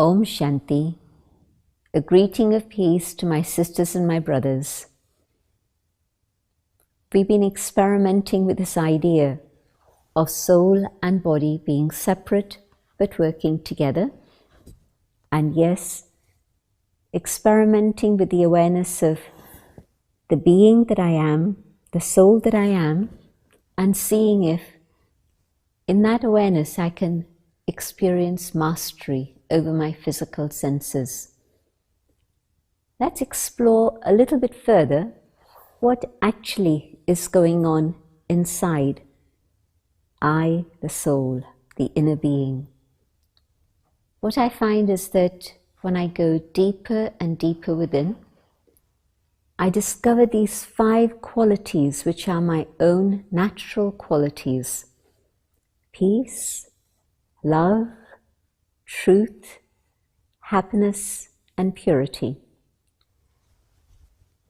Om Shanti, a greeting of peace to my sisters and my brothers. We've been experimenting with this idea of soul and body being separate but working together. And yes, experimenting with the awareness of the being that I am, the soul that I am, and seeing if in that awareness I can experience mastery over my physical senses. Let's explore a little bit further what actually is going on inside I, the soul, the inner being. What I find is that when I go deeper and deeper within, I discover these 5 qualities which are my own natural qualities: peace, love, truth, happiness, and purity.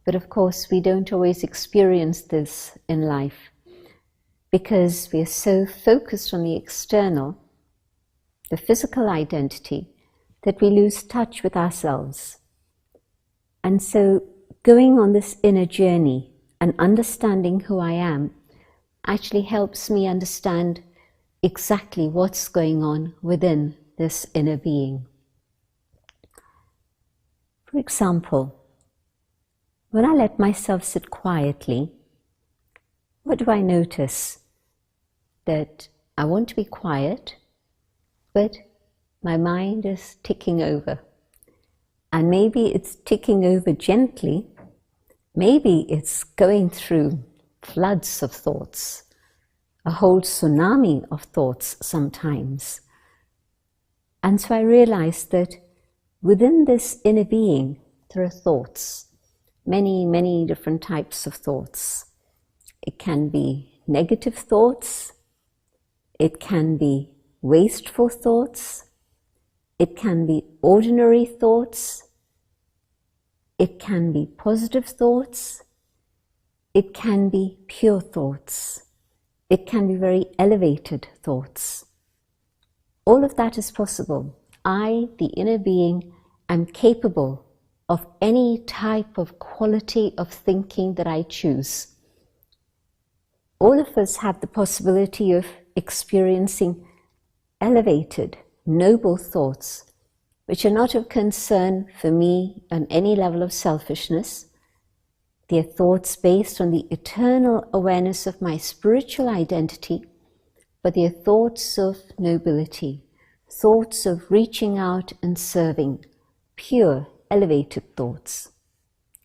But of course, we don't always experience this in life because we are so focused on the external, the physical identity, that we lose touch with ourselves. And so going on this inner journey and understanding who I am actually helps me understand exactly what's going on within this inner being. For example, when I let myself sit quietly, what do I notice? That I want to be quiet, but my mind is ticking over. And maybe it's ticking over gently, maybe it's going through floods of thoughts, a whole tsunami of thoughts sometimes. And so I realized that within this inner being, there are thoughts, many, many different types of thoughts. It can be negative thoughts, it can be wasteful thoughts, it can be ordinary thoughts, it can be positive thoughts, it can be pure thoughts. It can be very elevated thoughts. All of that is possible. I, the inner being, am capable of any type of quality of thinking that I choose. All of us have the possibility of experiencing elevated, noble thoughts, which are not of concern for me on any level of selfishness. They are thoughts based on the eternal awareness of my spiritual identity, but they are thoughts of nobility, thoughts of reaching out and serving, pure, elevated thoughts.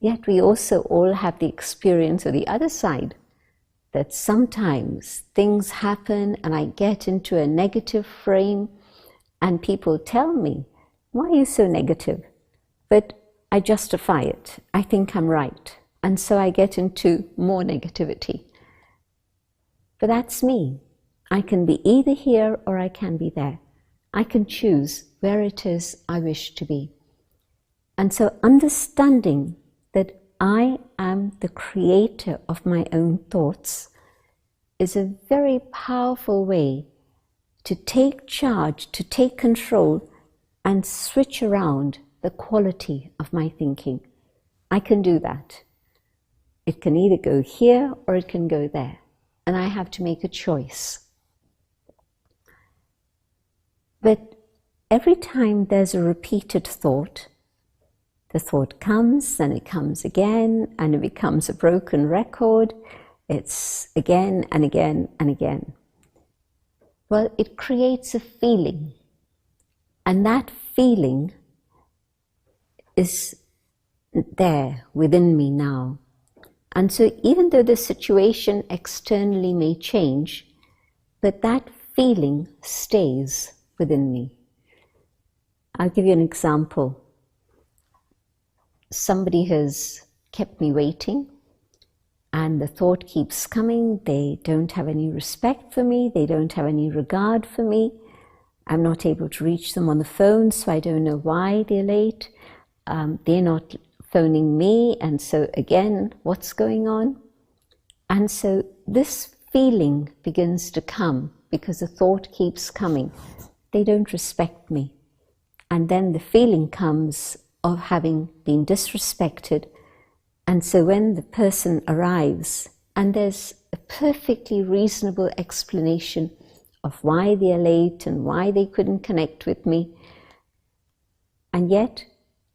Yet we also all have the experience of the other side, that sometimes things happen and I get into a negative frame and people tell me, "Why are you so negative?" But I justify it. I think I'm right. And so I get into more negativity. But that's me. I can be either here or I can be there. I can choose where it is I wish to be. And so understanding that I am the creator of my own thoughts is a very powerful way to take charge, to take control, and switch around the quality of my thinking. I can do that. It can either go here or it can go there, and I have to make a choice. But every time there's a repeated thought, the thought comes and it comes again and it becomes a broken record. It's again and again and again. Well, it creates a feeling, and that feeling is there within me now. And so even though the situation externally may change, but that feeling stays within me. I'll give you an example. Somebody has kept me waiting, and the thought keeps coming. They don't have any respect for me. They don't have any regard for me. I'm not able to reach them on the phone, so I don't know why they're late. They're not phoning me, and so again, what's going on? And so this feeling begins to come because the thought keeps coming. They don't respect me. And then the feeling comes of having been disrespected. And so when the person arrives and there's a perfectly reasonable explanation of why they're late and why they couldn't connect with me, and yet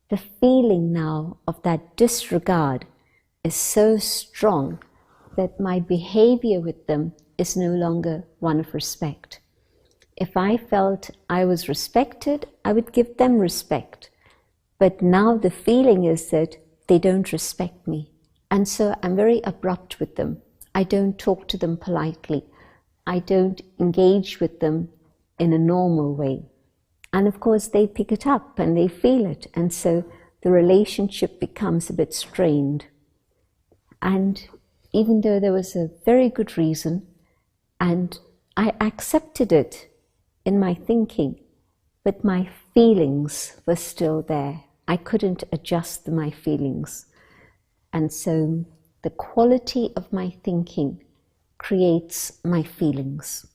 the feeling now of that disregard is so strong that my behavior with them is no longer one of respect. If I felt I was respected, I would give them respect. But now the feeling is that they don't respect me. And so I'm very abrupt with them. I don't talk to them politely. I don't engage with them in a normal way. And of course they pick it up and they feel it. And so the relationship becomes a bit strained. And even though there was a very good reason, and I accepted it in my thinking, but my feelings were still there. I couldn't adjust my feelings. And so the quality of my thinking creates my feelings.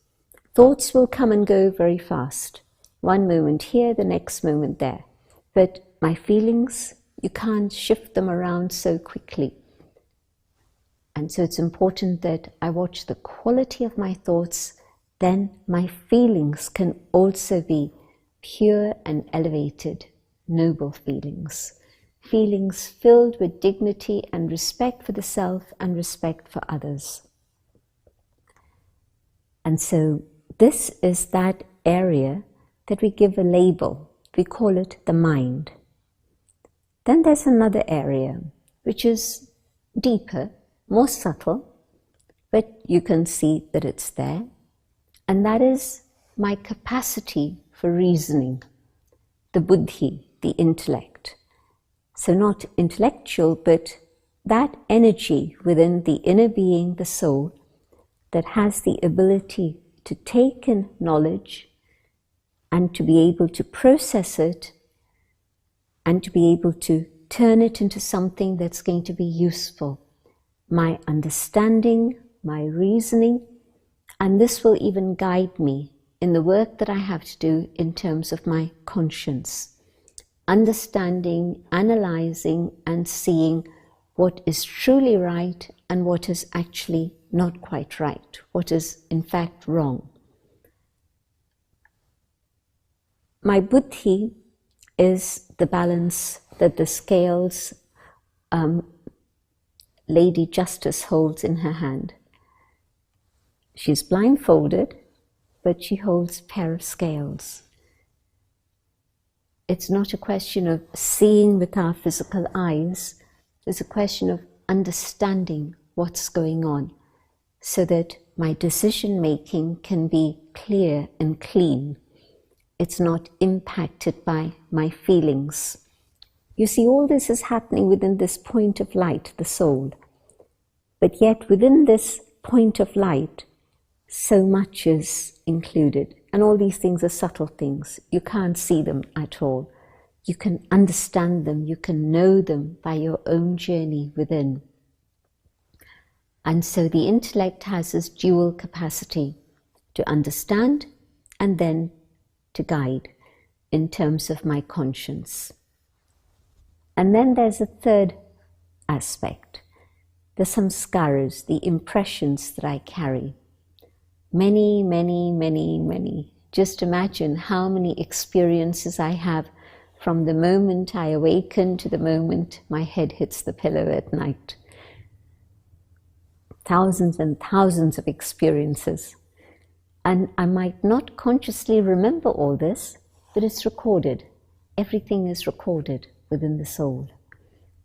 Thoughts will come and go very fast. One moment here, the next moment there. But my feelings, you can't shift them around so quickly. And so it's important that I watch the quality of my thoughts. Then my feelings can also be pure and elevated, noble feelings. Feelings filled with dignity and respect for the self and respect for others. And so this is that area that we give a label. We call it the mind. Then there's another area which is deeper, more subtle, but you can see that it's there. And that is my capacity for reasoning, the buddhi, the intellect. So not intellectual, but that energy within the inner being, the soul, that has the ability to take in knowledge and to be able to process it and to be able to turn it into something that's going to be useful. My understanding, my reasoning, and this will even guide me in the work that I have to do in terms of my conscience. Understanding, analyzing, and seeing what is truly right and what is actually not quite right, what is in fact wrong. My buddhi is the balance that the scales Lady Justice holds in her hand. She's blindfolded, but she holds a pair of scales. It's not a question of seeing with our physical eyes. It's a question of understanding what's going on so that my decision-making can be clear and clean. It's not impacted by my feelings. You see, all this is happening within this point of light, the soul. But yet within this point of light, so much is included. And all these things are subtle things. You can't see them at all. You can understand them. You can know them by your own journey within. And so the intellect has this dual capacity to understand and then to guide in terms of my conscience. And then there's a third aspect, the samskaras, the impressions that I carry. Many, many, many, many. Just imagine how many experiences I have from the moment I awaken to the moment my head hits the pillow at night. Thousands and thousands of experiences. And I might not consciously remember all this, but it's recorded. Everything is recorded within the soul.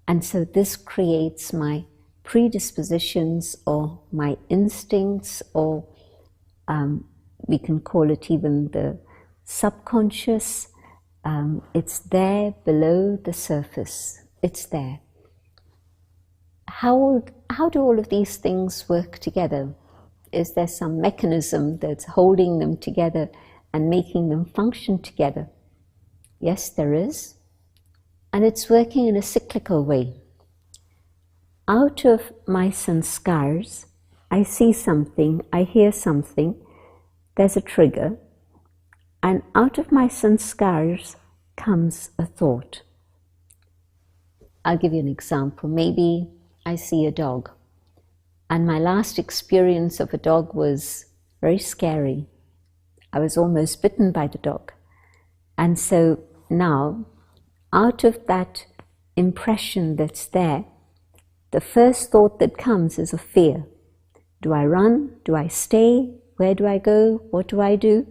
And so this creates my predispositions or my instincts, or we can call it even the subconscious. It's there below the surface. It's there. How do all of these things work together? Is there some mechanism that's holding them together and making them function together? Yes, there is. And it's working in a cyclical way. Out of my sanskars, I see something, I hear something, there's a trigger, and out of my sanskars comes a thought. I'll give you an example. Maybe I see a dog, and my last experience of a dog was very scary. I was almost bitten by the dog. And so now, out of that impression that's there, the first thought that comes is of fear. Do I run? Do I stay? Where do I go? What do I do?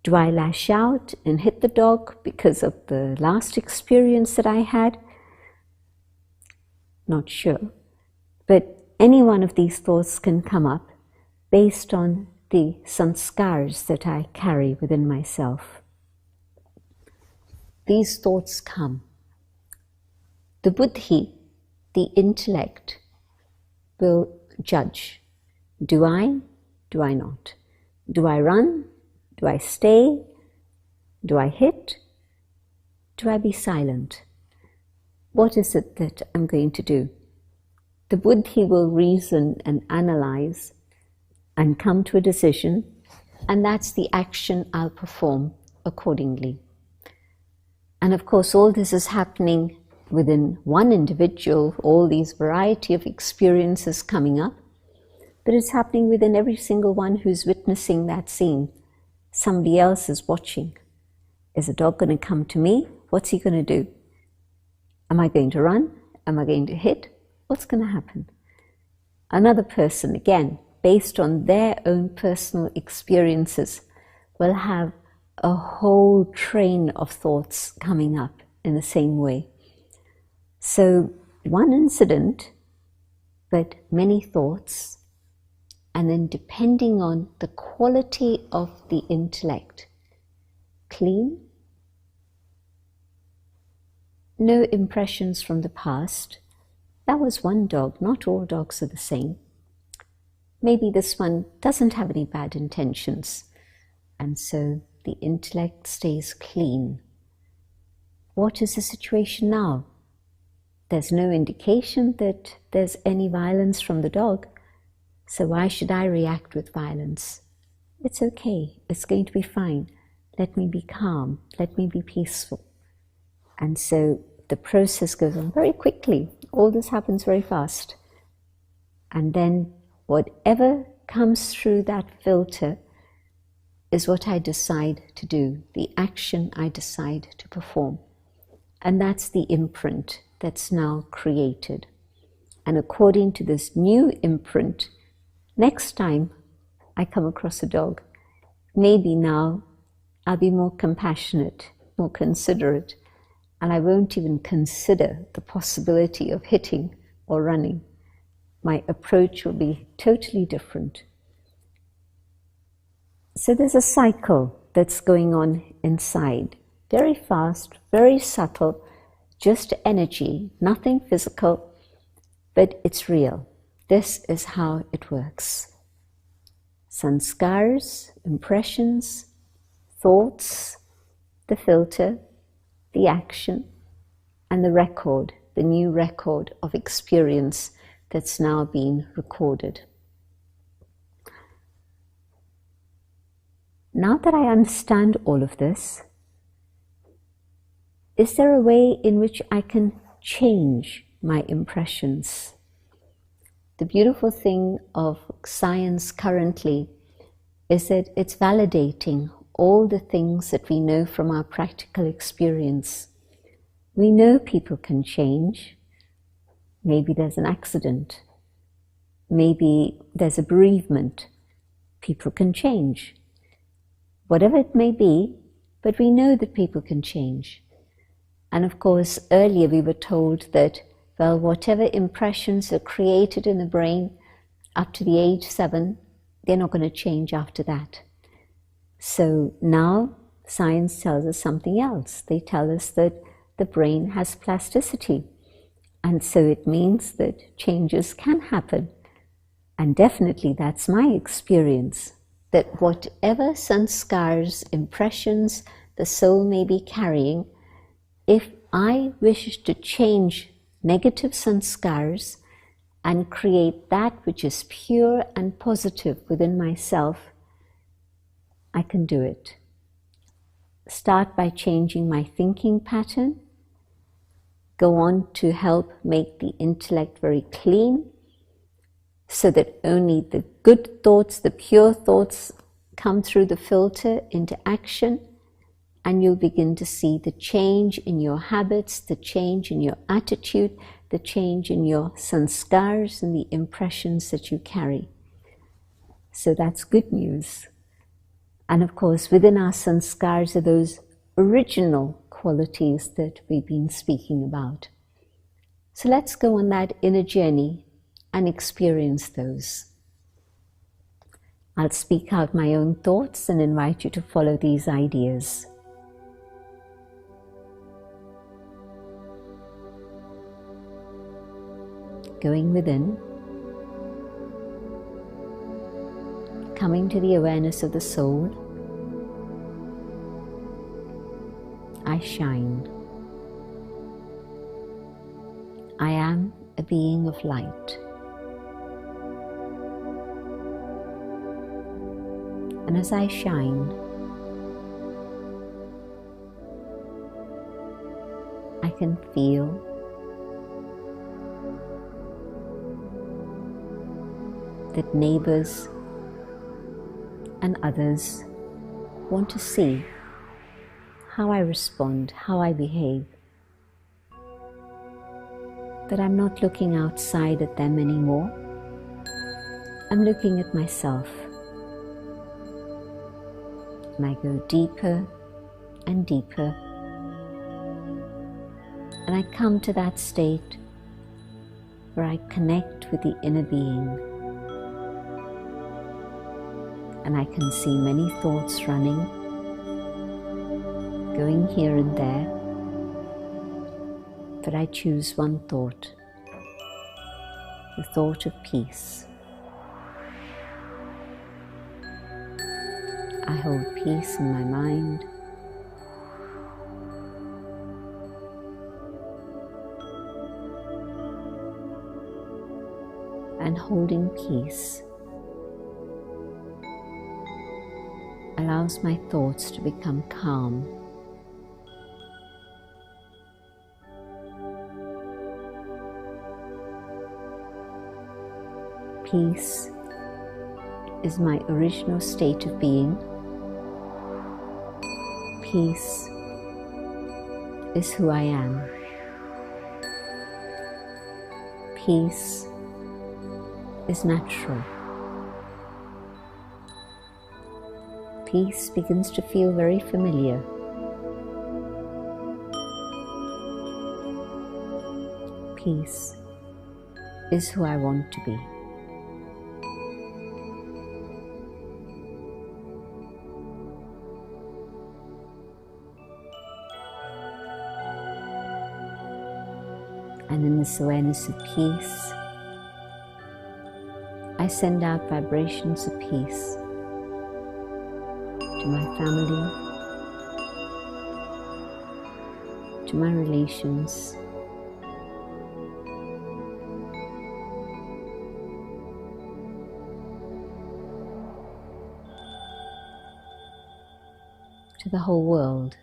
Do I lash out and hit the dog because of the last experience that I had? Not sure. But any one of these thoughts can come up based on the sanskars that I carry within myself. These thoughts come. The buddhi, the intellect, will judge. Do I? Do I not? Do I run? Do I stay? Do I hit? Do I be silent? What is it that I'm going to do? The buddhi will reason and analyze and come to a decision, and that's the action I'll perform accordingly. And of course, all this is happening within one individual, all these variety of experiences coming up, but it's happening within every single one who's witnessing that scene. Somebody else is watching. Is a dog going to come to me? What's he going to do? Am I going to run? Am I going to hit? What's going to happen? Another person, again, based on their own personal experiences, will have a whole train of thoughts coming up in the same way. So one incident, but many thoughts, and then depending on the quality of the intellect, clean, no impressions from the past. That was one dog, not all dogs are the same. Maybe this one doesn't have any bad intentions, and so the intellect stays clean. What is the situation now? There's no indication that there's any violence from the dog, so why should I react with violence? It's okay, it's going to be fine. Let me be calm, let me be peaceful. And so the process goes on very quickly. All this happens very fast. And then whatever comes through that filter is what I decide to do, the action I decide to perform. And that's the imprint that's now created. And according to this new imprint, next time I come across a dog, maybe now I'll be more compassionate, more considerate, and I won't even consider the possibility of hitting or running. My approach will be totally different. So there's a cycle that's going on inside, very fast, very subtle, just energy, nothing physical, but it's real. This is how it works. Sanskars, impressions, thoughts, the filter, the action, and the record, the new record of experience that's now been recorded. Now that I understand all of this, is there a way in which I can change my impressions? The beautiful thing of science currently is that it's validating all the things that we know from our practical experience. We know people can change. Maybe there's an accident. Maybe there's a bereavement. People can change. Whatever it may be, but we know that people can change. And of course, earlier we were told that, well, whatever impressions are created in the brain up to the age 7, they're not going to change after that. So now science tells us something else. They tell us that the brain has plasticity. And so it means that changes can happen. And definitely that's my experience, that whatever sanskars, impressions the soul may be carrying, if I wish to change negative sanskars and create that which is pure and positive within myself, I can do it. start by changing my thinking pattern, go on to help make the intellect very clean, so that only the good thoughts, the pure thoughts come through the filter into action, and you'll begin to see the change in your habits, the change in your attitude, the change in your sanskars and the impressions that you carry. So that's good news. And of course, within our sanskars are those original qualities that we've been speaking about. So let's go on that inner journey and experience those. I'll speak out my own thoughts and invite you to follow these ideas. Going within, coming to the awareness of the soul, I shine. I am a being of light. And as I shine, I can feel that neighbors and others want to see how I respond, how I behave. But I'm not looking outside at them anymore. I'm looking at myself. And I go deeper and deeper. And I come to that state where I connect with the inner being. And I can see many thoughts running, going here and there, but I choose one thought, the thought of peace. I hold peace in my mind. And holding peace allows my thoughts to become calm. Peace is my original state of being. Peace is who I am. Peace is natural. Peace begins to feel very familiar. Peace is who I want to be. And in this awareness of peace, I send out vibrations of peace to my family, to my relations, to the whole world.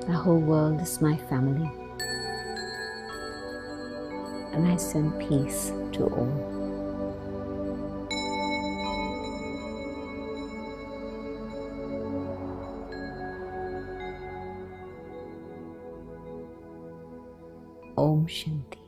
The whole world is my family, and I send peace to all. Om Shanti.